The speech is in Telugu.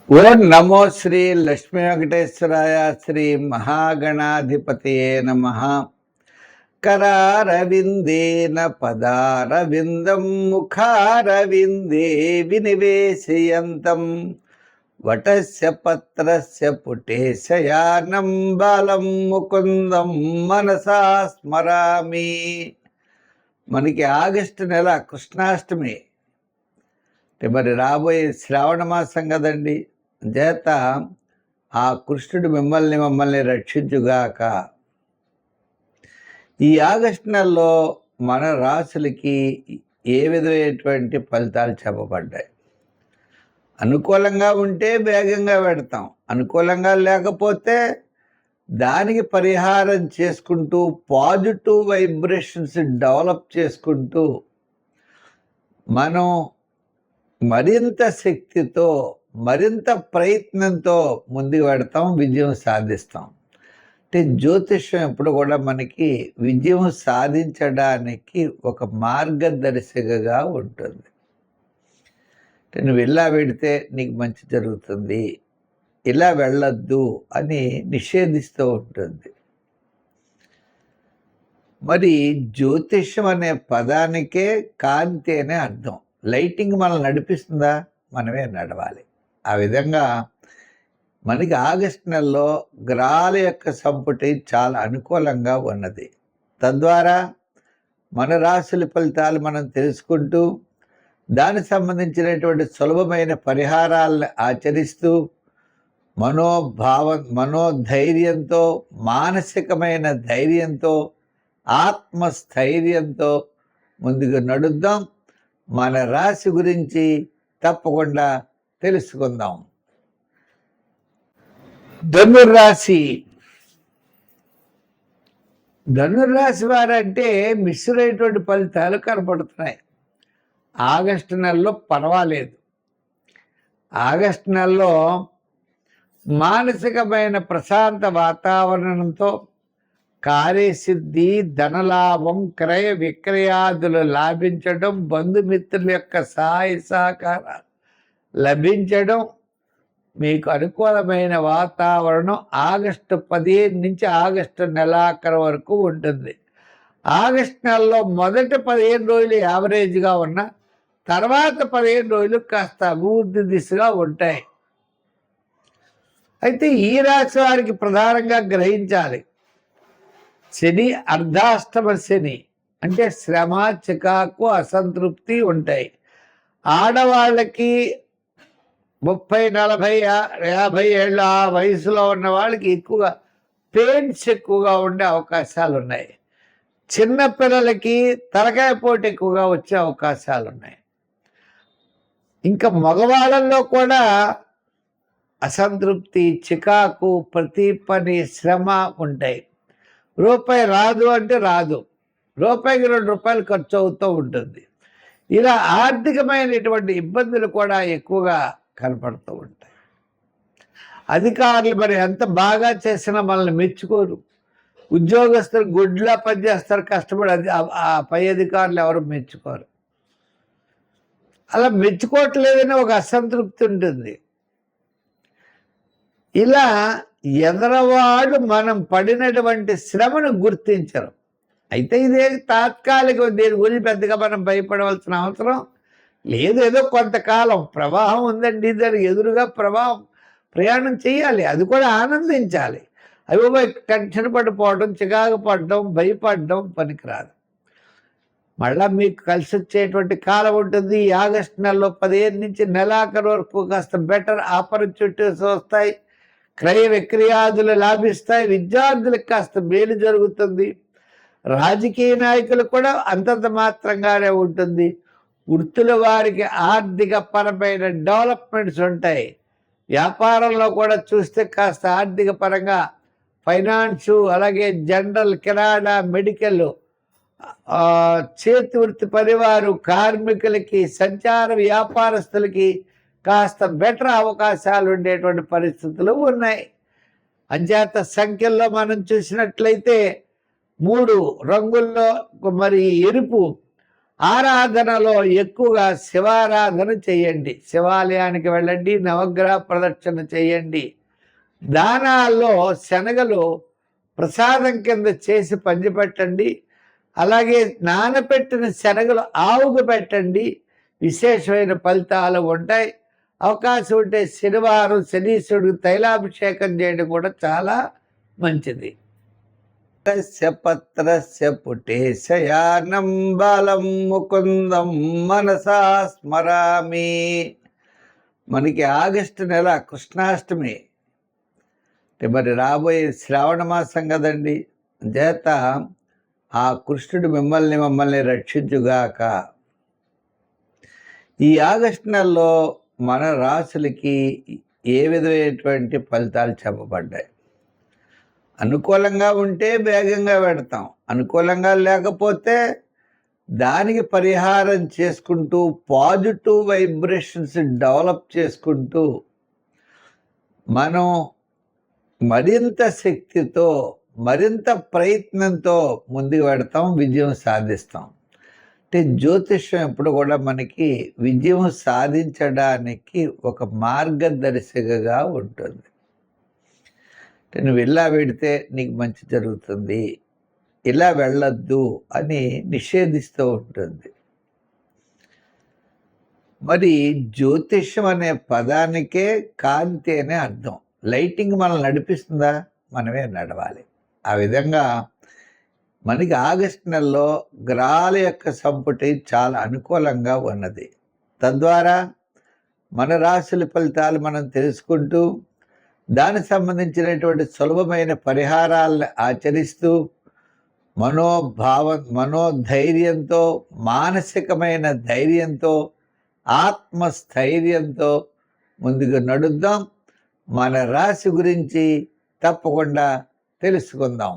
ఓం నమో శ్రీ లక్ష్మీ వెంకటేశ్వరాయ శ్రీ మహాగణాధిపతయే నమః. కరారవిందేన పదారవిందం ముఖారవిందే వినివేశయంతం వటస్య పత్రస్య పుటేశయానం బాలం ముకుందం మనసా స్మరామి. మనకి ఆగస్టు నెల కృష్ణాష్టమి, మరి రాబోయే శ్రావణ మాసం కదండి. చేత ఆ కృష్ణుడు మమ్మల్ని రక్షించుగాక. ఈ ఆగస్టు నెలలో మన రాశులకి ఏ విధమైనటువంటి ఫలితాలు చెప్పబడ్డాయి? అనుకూలంగా ఉంటే వేగంగా పెడతాం, అనుకూలంగా లేకపోతే దానికి పరిహారం చేసుకుంటూ పాజిటివ్ వైబ్రేషన్స్ డెవలప్ చేసుకుంటూ మనం మరింత శక్తితో మరింత ప్రయత్నంతో ముందుకు పెడతాం, విజయం సాధిస్తాం. అంటే జ్యోతిష్యం ఎప్పుడు కూడా మనకి విజయం సాధించడానికి ఒక మార్గదర్శకగా ఉంటుంది. అంటే నువ్వు ఇలా పెడితే నీకు మంచి జరుగుతుంది, ఇలా వెళ్ళొద్దు అని నిషేధిస్తూ ఉంటుంది. మరి జ్యోతిష్యం అనే పదానికే కాంతి అనే అర్థం. లైటింగ్ మనల్ని నడిపిస్తుందా? మనమే నడవాలి. ఆ విధంగా మనకి ఆగస్టు నెలలో గ్రహాల యొక్క సంపుటి చాలా అనుకూలంగా ఉన్నది. తద్వారా మన రాశుల ఫలితాలు మనం తెలుసుకుంటూ దానికి సంబంధించినటువంటి సులభమైన పరిహారాలను ఆచరిస్తూ మనోధైర్యంతో, మానసికమైన ధైర్యంతో, ఆత్మస్థైర్యంతో ముందుకు నడుద్దాం. మన రాశి గురించి తప్పకుండా తెలుసుకుందాం. ధనుర్రాశి వారంటే మిశ్రమైనటువంటి ఫలితాలు కనపడుతున్నాయి. ఆగస్టు నెలలో పర్వాలేదు. ఆగస్టు నెలలో మానసికమైన ప్రశాంత వాతావరణంతో కార్యసిద్ధి, ధనలాభం, క్రయ విక్రయాదులు లాభించడం, బంధుమిత్రుల యొక్క సహాయ సహకారాలు లభించడం, మీకు అనుకూలమైన వాతావరణం ఆగస్టు 15 నుంచి ఆగస్టు నెలాఖరు వరకు ఉంటుంది. ఆగస్టు నెలలో మొదటి 15 రోజులు యావరేజ్గా ఉన్న తర్వాత 15 రోజులు కాస్త అభివృద్ధి దిశగా ఉంటాయి. అయితే ఈ రాశి వారికి ప్రధానంగా గ్రహించాలి, శని అర్ధాష్టమ శని అంటే శ్రమ, చికాకు, అసంతృప్తి ఉంటాయి. ఆడవాళ్ళకి 30, 40, 50 ఏళ్ళ ఆ వయసులో ఉన్న వాళ్ళకి ఎక్కువగా పెయిన్స్ ఎక్కువగా ఉండే అవకాశాలు ఉన్నాయి. చిన్నపిల్లలకి తలకాయ పోటు ఎక్కువగా వచ్చే అవకాశాలు ఉన్నాయి. ఇంకా మగవాళ్ళల్లో కూడా అసంతృప్తి, చికాకు, ప్రతి పని, శ్రమ ఉంటాయి. రూపాయి రాదు అంటే రాదు, రూపాయికి 2 రూపాయలు ఖర్చు అవుతూ ఉంటుంది. ఇలా ఆర్థికమైనటువంటి ఇబ్బందులు కూడా ఎక్కువగా కనపడుతూ ఉంటాయి. అధికారులు మరి ఎంత బాగా చేసినా మనల్ని మెచ్చుకోరు. ఉద్యోగస్తులు గుడ్లా పనిచేస్తారు, కష్టపడి ఆ పై అధికారులు ఎవరు మెచ్చుకోరు. అలా మెచ్చుకోవట్లేదని ఒక అసంతృప్తి ఉంటుంది. ఇలా ఎదరవాడు మనం పడినటువంటి శ్రమను గుర్తించరు. అయితే ఇదే తాత్కాలికం, దీని గురించి పెద్దగా మనం భయపడవలసిన అవసరం లేదు. ఏదో కొంతకాలం ప్రవాహం ఉందండి, దానికి ఎదురుగా ప్రయాణం చేయాలి, అది కూడా ఆనందించాలి. అవి టెన్షన్ పడిపోవడం, చికాకు పడడం, భయపడడం పనికిరాదు. మళ్ళీ మీకు కలిసి వచ్చేటువంటి కాలం ఉంటుంది. ఈ ఆగస్టు నెలలో 15 నుంచి నెలాఖరు వరకు కాస్త బెటర్ ఆపర్చునిటీస్ వస్తాయి, క్రయ విక్రయాదులు లాభిస్తాయి, విద్యార్థులకు కాస్త మేలు జరుగుతుంది. రాజకీయ నాయకులు కూడా అంతంత మాత్రంగానే ఉంటుంది. వృత్తుల వారికి ఆర్థిక పరమైన డెవలప్మెంట్స్ ఉంటాయి. వ్యాపారంలో కూడా చూస్తే కాస్త ఆర్థిక పరంగా ఫైనాన్సు, అలాగే జనరల్, కిరాణా, మెడికల్, చేతి వృత్తి పనివారు, కార్మికులకి, సంచార వ్యాపారస్తులకి కాస్త బెటర్ అవకాశాలు ఉండేటువంటి పరిస్థితులు ఉన్నాయి. అంచేత సంఖ్యల్లో మనం చూసినట్లయితే 3 రంగుల్లో మరి ఎరుపు ఆరాధనలో ఎక్కువగా శివారాధన చేయండి, శివాలయానికి వెళ్ళండి, నవగ్రహ ప్రదక్షిణ చేయండి. దానాల్లో శనగలు ప్రసాదం కింద చేసి పంచిపెట్టండి. అలాగే నానబెట్టిన శనగలు ఆవుకు పెట్టండి, విశేషమైన ఫలితాలు ఉంటాయి. అవకాశం ఉంటే శనివారం శనీశ్వరుడికి తైలాభిషేకం చేయడం కూడా చాలా మంచిది. పత్రస్య పుటేశయానం బలం ముకుందం మనసా స్మరామి. మనకి ఆగస్టు నెల కృష్ణాష్టమి, మరి రాబోయే శ్రావణ మాసం కదండి. చేత ఆ కృష్ణుడు మమ్మల్ని రక్షించుగాక. ఈ ఆగస్టు నెలలో మన రాశులకి ఏ విధమైనటువంటి ఫలితాలు చెప్పబడ్డాయి? అనుకూలంగా ఉంటే వేగంగా పెడతాం, అనుకూలంగా లేకపోతే దానికి పరిహారం చేసుకుంటూ పాజిటివ్ వైబ్రేషన్స్ డెవలప్ చేసుకుంటూ మనం మరింత శక్తితో మరింత ప్రయత్నంతో ముందుకు పెడతాం, విజయం సాధిస్తాం. అంటే జ్యోతిష్యం ఎప్పుడు కూడా మనకి విజయం సాధించడానికి ఒక మార్గదర్శికగా ఉంటుంది. నువ్వు ఇలా వెడితే నీకు మంచి జరుగుతుంది, ఇలా వెళ్ళొద్దు అని నిషేధిస్తూ ఉంటుంది. మరి జ్యోతిష్యం అనే పదానికే కాంతి అనే అర్థం. లైటింగ్ మనల్ని నడిపిస్తుందా? మనమే నడవాలి. ఆ విధంగా మనకి ఆగస్టు నెలలో గ్రహాల యొక్క సంపుటి చాలా అనుకూలంగా ఉన్నది. తద్వారా మన రాశుల ఫలితాలు మనం తెలుసుకుంటూ దానికి సంబంధించినటువంటి సులభమైన పరిహారాలను ఆచరిస్తూ మనోధైర్యంతో, మానసికమైన ధైర్యంతో, ఆత్మస్థైర్యంతో ముందుకు నడుద్దాం. మన రాశి గురించి తప్పకుండా తెలుసుకుందాం.